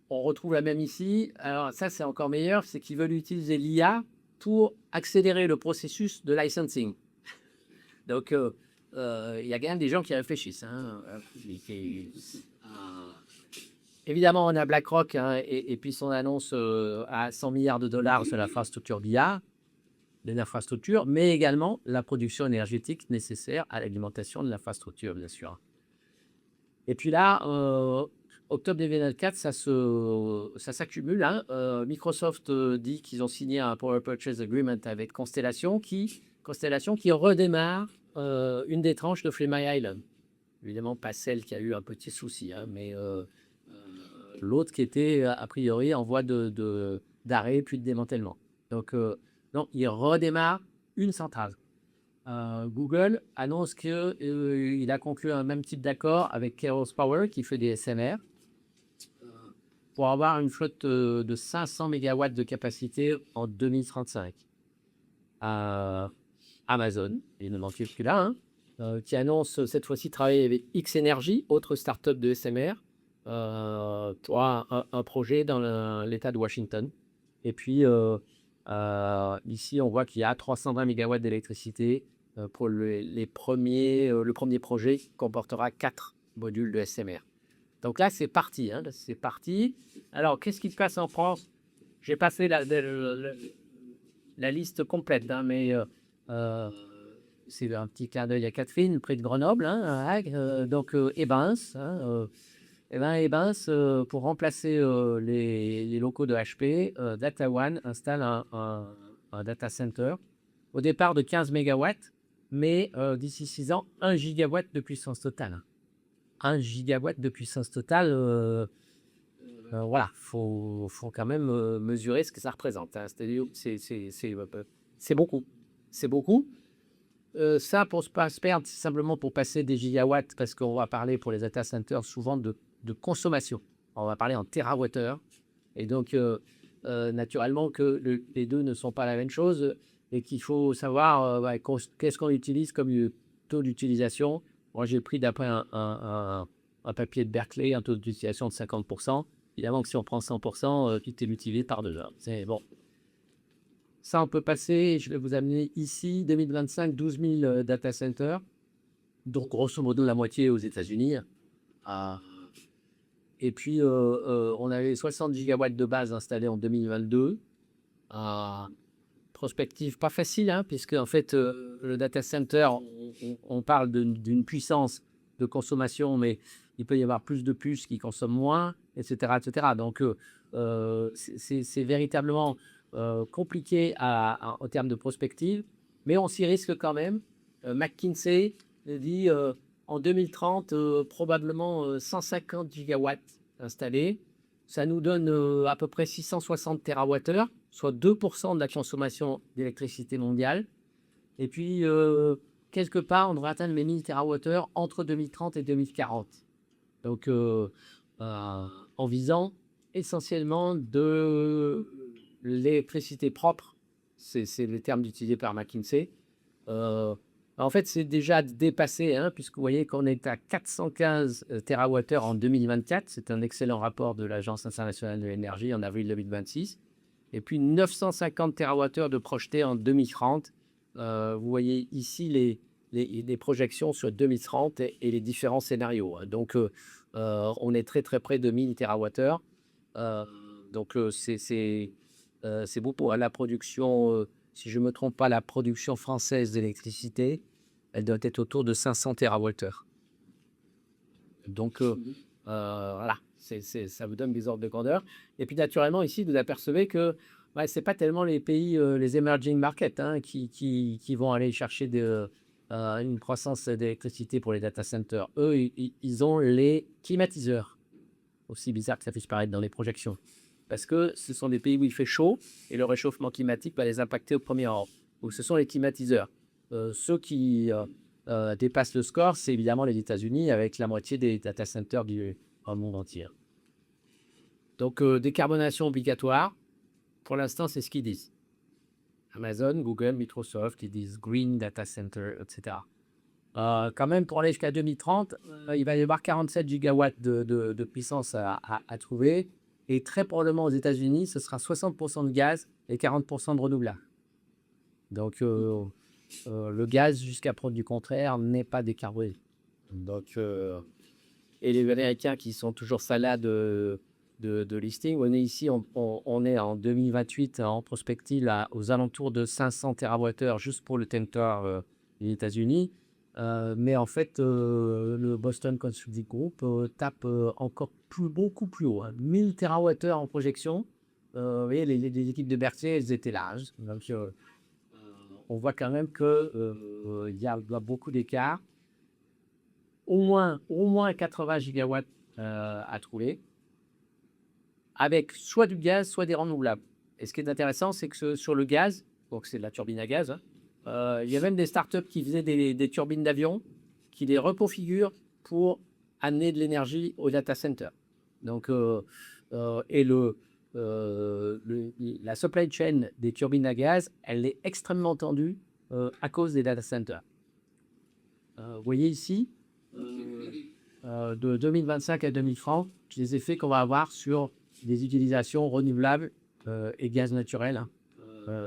On retrouve la même ici. Alors, ça, c'est encore meilleur. C'est qu'ils veulent utiliser l'IA pour accélérer le processus de licensing. Donc, il y a quand même des gens qui réfléchissent. Hein. Évidemment, on a BlackRock hein, et puis son annonce à 100 milliards de dollars sur l'infrastructure d'IA, l'infrastructure, mais également la production énergétique nécessaire à l'alimentation de l'infrastructure, bien sûr. Et puis là, octobre 2024, ça s'accumule. Hein. Microsoft dit qu'ils ont signé un Power Purchase Agreement avec Constellation qui redémarre une des tranches de Fleming Island. Évidemment, pas celle qui a eu un petit souci, hein, mais l'autre qui était a priori en voie d'arrêt puis de démantèlement. Donc, non, il redémarre une centrale. Google annonce qu'il a conclu un même type d'accord avec Kairos Power qui fait des SMR pour avoir une flotte de 500 MW de capacité en 2035. Amazon, il ne manque plus là, hein, qui annonce cette fois-ci travailler avec X Energy, autre start-up de SMR, pour un projet dans l'État de Washington. Et puis, ici, on voit qu'il y a 320 mégawatts d'électricité pour le premier projet qui comportera 4 modules de SMR. Donc là, c'est parti. Hein, c'est parti. Alors, qu'est-ce qui se passe en France? J'ai passé la liste complète, hein, mais c'est un petit clin d'œil à Catherine, près de Grenoble, hein, à Hague. Donc, Ebens. Hein, Ebens, pour remplacer les locaux de HP, DataOne installe un data center au départ de 15 mégawatts, mais d'ici 6 ans, 1 gigawatt de puissance totale. 1 gigawatt de puissance totale, voilà, faut quand même mesurer ce que ça représente. Hein. C'est-à-dire, c'est beaucoup. C'est beaucoup. Ça, pour ne pas se perdre, c'est simplement pour passer des gigawatts, parce qu'on va parler pour les data centers souvent de consommation. On va parler en térawattheures. Et donc, naturellement, que les deux ne sont pas la même chose et qu'il faut savoir qu'est-ce qu'on utilise comme taux d'utilisation. Moi, j'ai pris d'après un papier de Berkeley, un taux d'utilisation de 50%. Évidemment que si on prend 100%, tout est multiplié par 2. C'est bon. Ça, on peut passer, je vais vous amener ici, 2025, 12 000 data centers. Donc, grosso modo, la moitié aux États-Unis. Et puis, on avait 60 gigawatts de base installés en 2022. Prospective pas facile, hein, puisque en fait, le data center, on parle d'une puissance de consommation, mais il peut y avoir plus de puces qui consomment moins, etc. etc. Donc, c'est véritablement compliqué en termes de prospective, mais on s'y risque quand même. McKinsey dit en 2030, probablement 150 gigawatts installés. Ça nous donne à peu près 660 TWh, soit 2% de la consommation d'électricité mondiale. Et puis, quelque part, on devrait atteindre les 1000 TWh entre 2030 et 2040. Donc, en visant essentiellement de l'électricité propre, c'est le terme utilisé par McKinsey. En fait, c'est déjà dépassé, hein, puisque vous voyez qu'on est à 415 TWh en 2024. C'est un excellent rapport de l'Agence internationale de l'énergie en avril 2026. Et puis 950 TWh de projetés en 2030. Vous voyez ici les projections sur 2030 et les différents scénarios. Donc, on est très très près de 1000 TWh. Donc, c'est beau pour la production. Si je ne me trompe pas, la production française d'électricité, elle doit être autour de 500 TWh. Donc, voilà, ça vous donne des ordres de grandeur. Et puis, naturellement, ici, vous apercevez que ce n'est pas tellement les pays, les emerging markets, hein, qui vont aller chercher une croissance d'électricité pour les data centers. Eux, ils ont les climatiseurs. Aussi bizarre que ça puisse paraître dans les projections. Parce que ce sont des pays où il fait chaud et le réchauffement climatique va les impacter au premier rang. Donc, ce sont les climatiseurs. Ceux qui dépassent le score, c'est évidemment les États-Unis avec la moitié des data centers du monde entier. Donc, décarbonation obligatoire. Pour l'instant, c'est ce qu'ils disent. Amazon, Google, Microsoft, ils disent Green Data Center, etc. Quand même, pour aller jusqu'à 2030, il va y avoir 47 gigawatts de puissance à trouver. Et très probablement aux États-Unis, ce sera 60% de gaz et 40% de renouvelables. Donc, le gaz, jusqu'à preuve du contraire, n'est pas décarboné. Donc, et les Américains qui sont toujours salades de listing, on est ici, on est en 2028 en prospective aux alentours de 500 TWh juste pour le tentor des États-Unis. Mais en fait, le Boston Consulting Group tape encore beaucoup plus haut. 1000 TWh en projection. Vous voyez, les équipes de Berthier, elles étaient larges. Donc, on voit quand même qu'il y a beaucoup d'écart. Au moins 80 gigawatts à trouver, avec soit du gaz, soit des renouvelables. Et ce qui est intéressant, c'est que sur le gaz, donc c'est de la turbine à gaz, il y a même des startups qui faisaient des turbines d'avion, qui les reconfigurent pour amener de l'énergie au data center. Donc, et la supply chain des turbines à gaz, elle est extrêmement tendue à cause des data centers. Vous voyez ici, de 2025 à 2030, les effets qu'on va avoir sur des utilisations renouvelables et gaz naturel, hein.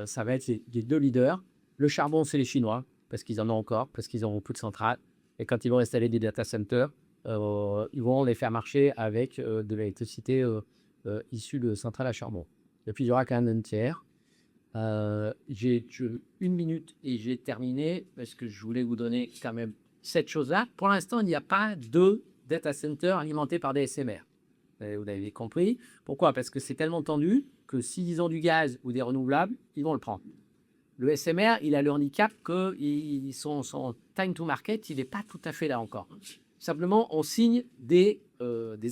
Ça va être les deux leaders. Le charbon, c'est les Chinois, parce qu'ils en ont encore, parce qu'ils auront plus de centrales. Et quand ils vont installer des data centers, ils vont les faire marcher avec de l'électricité issue de centrales à charbon. Et puis, il y aura quand même un tiers. J'ai 1 minute et j'ai terminé, parce que je voulais vous donner quand même cette chose-là. Pour l'instant, il n'y a pas de data center alimenté par des SMR. Vous avez compris. Pourquoi? Parce que c'est tellement tendu que s'ils ont du gaz ou des renouvelables, ils vont le prendre. Le SMR, il a le handicap que son time to market, il n'est pas tout à fait là encore. Simplement, on signe des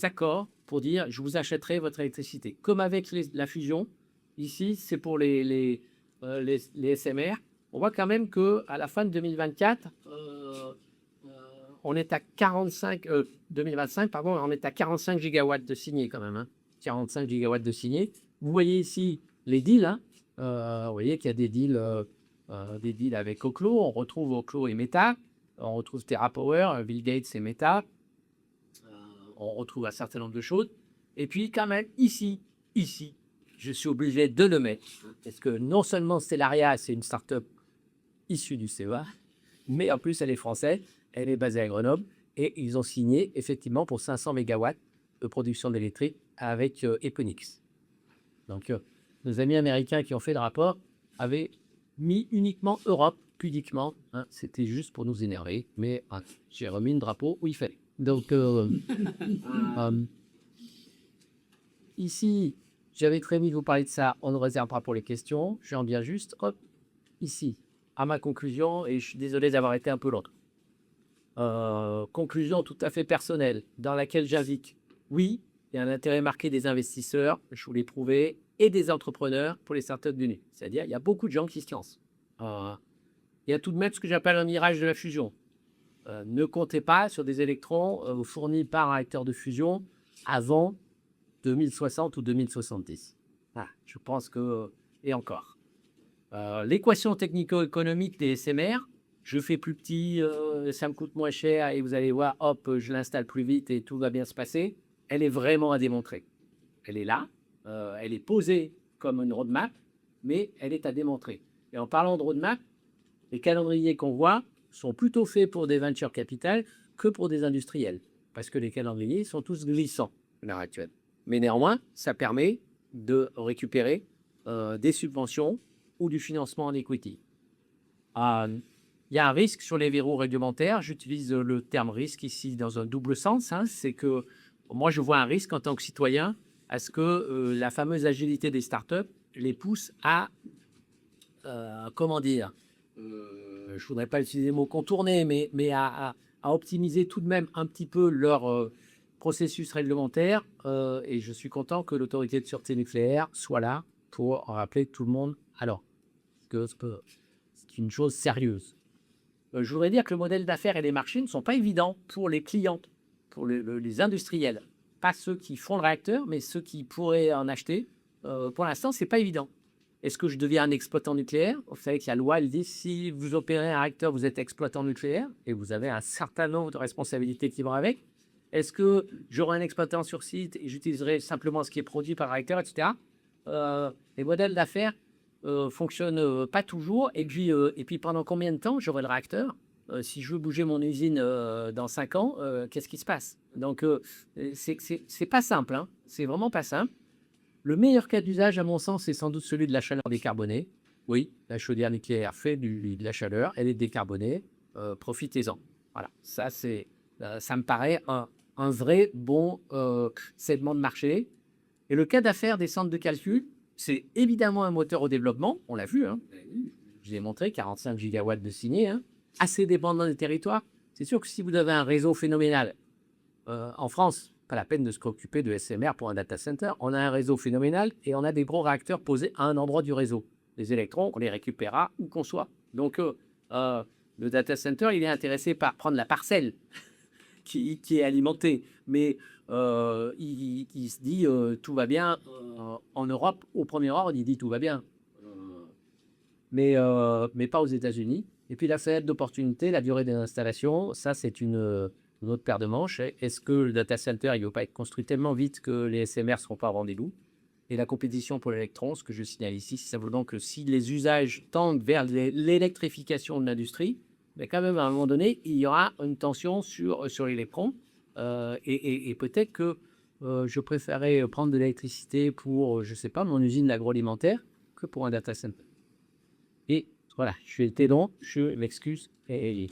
accords pour dire je vous achèterai votre électricité. Comme avec la fusion, ici, c'est pour les SMR. On voit quand même qu'à la fin de 2024, on est à 2025, pardon, on est à 45 gigawatts de signés quand même. 45 gigawatts de signés. Vous voyez ici les deals. Vous voyez qu'il y a des deals avec Oklo. On retrouve Oklo et Meta. On retrouve TerraPower, Bill Gates et Meta. On retrouve un certain nombre de choses. Et puis quand même, ici, je suis obligé de le mettre. Parce que non seulement Stellaria, c'est une start-up issue du CEA, mais en plus, elle est française. Elle est basée à Grenoble et ils ont signé effectivement pour 500 mégawatts de production d'électrique avec Eponix. Donc, nos amis américains qui ont fait le rapport avaient mis uniquement Europe, pudiquement. C'était juste pour nous énerver, mais j'ai remis le drapeau où il fallait. Donc, ici, j'avais prévu de vous parler de ça. On le réservera pour les questions. J'en viens juste, ici, à ma conclusion, et je suis désolé d'avoir été un peu long. Conclusion tout à fait personnelle, dans laquelle j'indique, oui, il y a un intérêt marqué des investisseurs, je vous l'ai prouvé, et des entrepreneurs pour les startups du nu. C'est-à-dire, il y a beaucoup de gens qui se lancent. Il y a tout de même ce que j'appelle un mirage de la fusion. Ne comptez pas sur des électrons fournis par un réacteur de fusion avant 2060 ou 2070. Je pense que... Et encore. L'équation technico-économique des SMR, je fais plus petit, ça me coûte moins cher et vous allez voir, hop, je l'installe plus vite et tout va bien se passer. Elle est vraiment à démontrer. Elle est là, elle est posée comme une roadmap, mais elle est à démontrer. Et en parlant de roadmap, les calendriers qu'on voit sont plutôt faits pour des venture capital que pour des industriels, parce que les calendriers sont tous glissants à l'heure actuelle. Mais néanmoins, ça permet de récupérer des subventions ou du financement en equity. Il y a un risque sur les verrous réglementaires. J'utilise le terme risque ici dans un double sens. C'est que moi, je vois un risque en tant que citoyen à ce que la fameuse agilité des startups les pousse à, comment dire, je ne voudrais pas utiliser le mot contourner, mais à optimiser tout de même un petit peu leur processus réglementaire. Et je suis content que l'autorité de sûreté nucléaire soit là pour rappeler tout le monde. Alors, que c'est une chose sérieuse. Je voudrais dire que le modèle d'affaires et les marchés ne sont pas évidents pour les clients, pour les industriels. Pas ceux qui font le réacteur, mais ceux qui pourraient en acheter. Pour l'instant, ce n'est pas évident. Est-ce que je deviens un exploitant nucléaire? Vous savez que la loi, elle dit si vous opérez un réacteur, vous êtes exploitant nucléaire et vous avez un certain nombre de responsabilités qui vont avec. Est-ce que j'aurai un exploitant sur site et j'utiliserai simplement ce qui est produit par le réacteur, etc. Les modèles d'affaires fonctionne pas toujours. Et puis pendant combien de temps j'aurai le réacteur? Si je veux bouger mon usine dans 5 ans, qu'est-ce qui se passe? Donc, c'est pas simple. C'est vraiment pas simple. Le meilleur cas d'usage, à mon sens, c'est sans doute celui de la chaleur décarbonée. Oui, la chaudière nucléaire fait de la chaleur, elle est décarbonée. Profitez-en. Voilà, ça me paraît un vrai bon segment de marché. Et le cas d'affaires des centres de calcul, c'est évidemment un moteur au développement, on l'a vu. Je vous ai montré 45 gigawatts de signés, assez dépendant des territoires. C'est sûr que si vous avez un réseau phénoménal, en France, pas la peine de se préoccuper de SMR pour un data center. On a un réseau phénoménal et on a des gros réacteurs posés à un endroit du réseau. Les électrons, on les récupérera où qu'on soit. Donc, le data center, il est intéressé par prendre la parcelle qui est alimentée. Mais il se dit tout va bien. En Europe, au premier ordre, il dit tout va bien. Mais pas aux États-Unis. Et puis la fenêtre d'opportunité, la durée des installations, ça c'est une autre paire de manches. Est-ce que le data center il ne veut pas être construit tellement vite que les SMR ne seront pas au rendez-vous? Et la compétition pour l'électron, ce que je signale ici, c'est simplement que si les usages tendent vers l'électrification de l'industrie, mais quand même, à un moment donné, il y aura une tension sur l'électron. Et peut-être que je préférais prendre de l'électricité pour, je ne sais pas, mon usine agroalimentaire que pour un data center. Et voilà, je suis été long, je m'excuse. Merci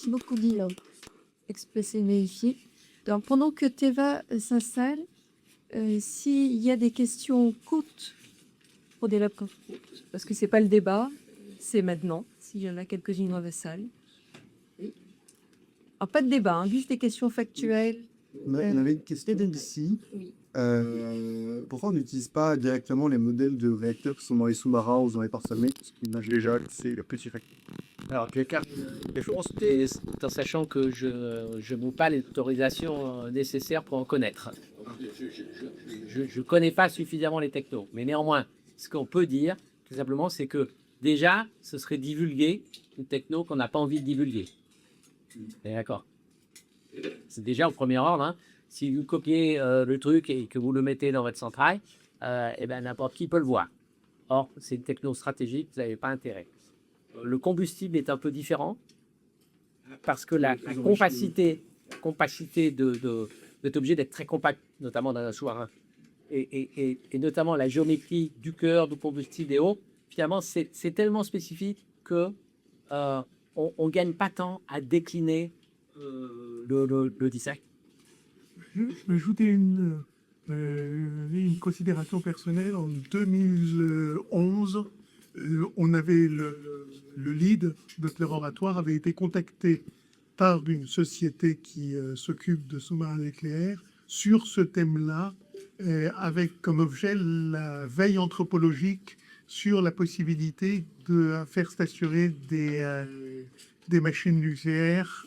beaucoup, Guillaume. Expressé vérifié. Donc, pendant que Théva s'installe, s'il y a des questions courtes pour des lapins, parce que c'est pas le débat, c'est maintenant, s'il y en a quelques-unes dans la salle. Alors, pas de débat, hein, juste des questions factuelles. On avait une question ici. Oui. Pourquoi on n'utilise pas directement les modèles de réacteurs qui sont dans les sous-marins ou dans les ports sommets, parce qu'ils nagent déjà, c'est le petit réacteur. Alors, en sachant que je n'ai pas l'autorisation nécessaire pour en connaître. Je ne connais pas suffisamment les technos. Mais néanmoins, ce qu'on peut dire, tout simplement, c'est que déjà, ce serait divulguer une techno qu'on n'a pas envie de divulguer. D'accord. C'est déjà au premier ordre. Hein. Si vous copiez le truc et que vous le mettez dans votre centrale, eh ben, n'importe qui peut le voir. Or, c'est une techno stratégique, vous n'avez pas intérêt. Le combustible est un peu différent parce que la compacité d'être obligé d'être très compact, notamment dans un sous-marin, et notamment la géométrie du cœur, du combustible et eau, finalement, c'est tellement spécifique que on ne gagne pas tant à décliner le dissect. Je vais ajouter une considération personnelle. En 2011, on avait le lead de Claire Oratoire avait été contacté par une société qui s'occupe de sous-marins nucléaires sur ce thème-là, avec comme objet la veille anthropologique sur la possibilité de faire stationner des machines nucléaires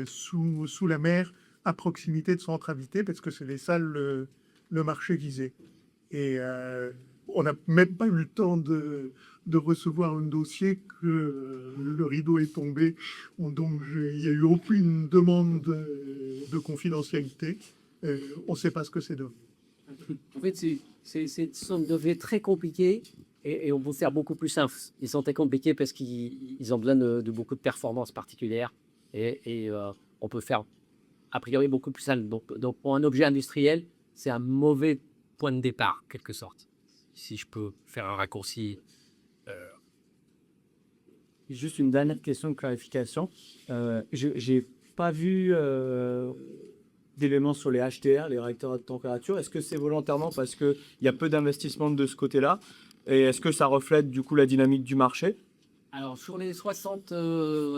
sous la mer à proximité de centres habités, parce que c'est ça le marché visé. Et on n'a même pas eu le temps de recevoir un dossier que le rideau est tombé. Donc, il n'y a eu aucune demande de confidentialité. On ne sait pas ce que c'est devenu. En fait, ce sont des objets très compliqués et on peut faire beaucoup plus simple. Ils sont très compliqués parce qu'ils ont besoin de beaucoup de performances particulières et on peut faire a priori beaucoup plus simple. Donc pour un objet industriel, c'est un mauvais point de départ, quelque sorte. Si je peux faire un raccourci. Juste une dernière question de clarification. Je n'ai pas vu d'éléments sur les HTR, les réacteurs à haute température. Est-ce que c'est volontairement parce qu'il y a peu d'investissement de ce côté-là? Et est-ce que ça reflète du coup la dynamique du marché? Alors, sur les 60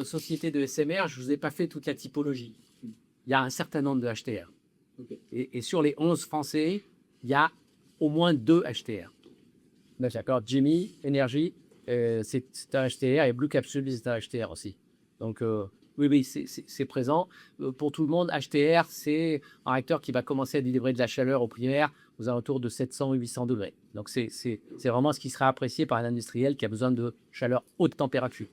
sociétés de SMR, je ne vous ai pas fait toute la typologie. Il y a un certain nombre de HTR. Okay. Et sur les 11 français, il y a au moins 2 HTR. D'accord. Jimmy, Energy, c'est un HTR, et Blue Capsule, c'est un HTR aussi. Donc, oui, c'est présent. Pour tout le monde, HTR, c'est un réacteur qui va commencer à délivrer de la chaleur au primaire aux alentours de 700 ou 800 degrés. Donc, c'est vraiment ce qui sera apprécié par un industriel qui a besoin de chaleur haute température.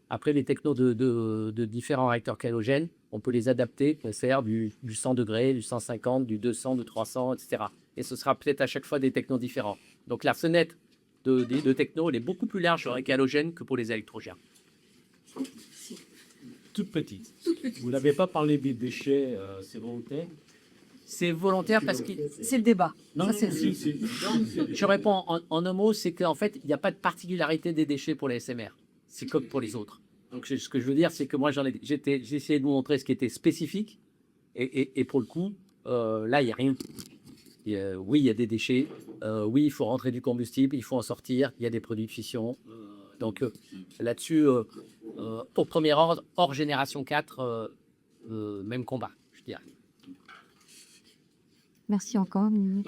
Après, les technos de différents réacteurs halogènes, on peut les adapter, faire du 100 degrés, du 150, du 200, du 300, etc. Et ce sera peut-être à chaque fois des technos différents. Donc, la fenêtre de techno, elle est beaucoup plus large sur les halogènes que pour les électrogènes. Toute petite. Vous n'avez pas parlé des déchets, c'est volontaire? C'est volontaire parce que... C'est le débat. Non, ça, Je réponds en un mot, c'est qu'en fait, il n'y a pas de particularité des déchets pour les SMR. C'est comme pour les autres. Donc, ce que je veux dire, c'est que moi, j'ai essayé de vous montrer ce qui était spécifique. Et pour le coup, là, il n'y a rien. Oui, il y a des déchets. Oui, il faut rentrer du combustible. Il faut en sortir. Il y a des produits de fission. Donc, là-dessus, au premier ordre, hors génération 4, même combat, je dirais. Merci encore. Oui.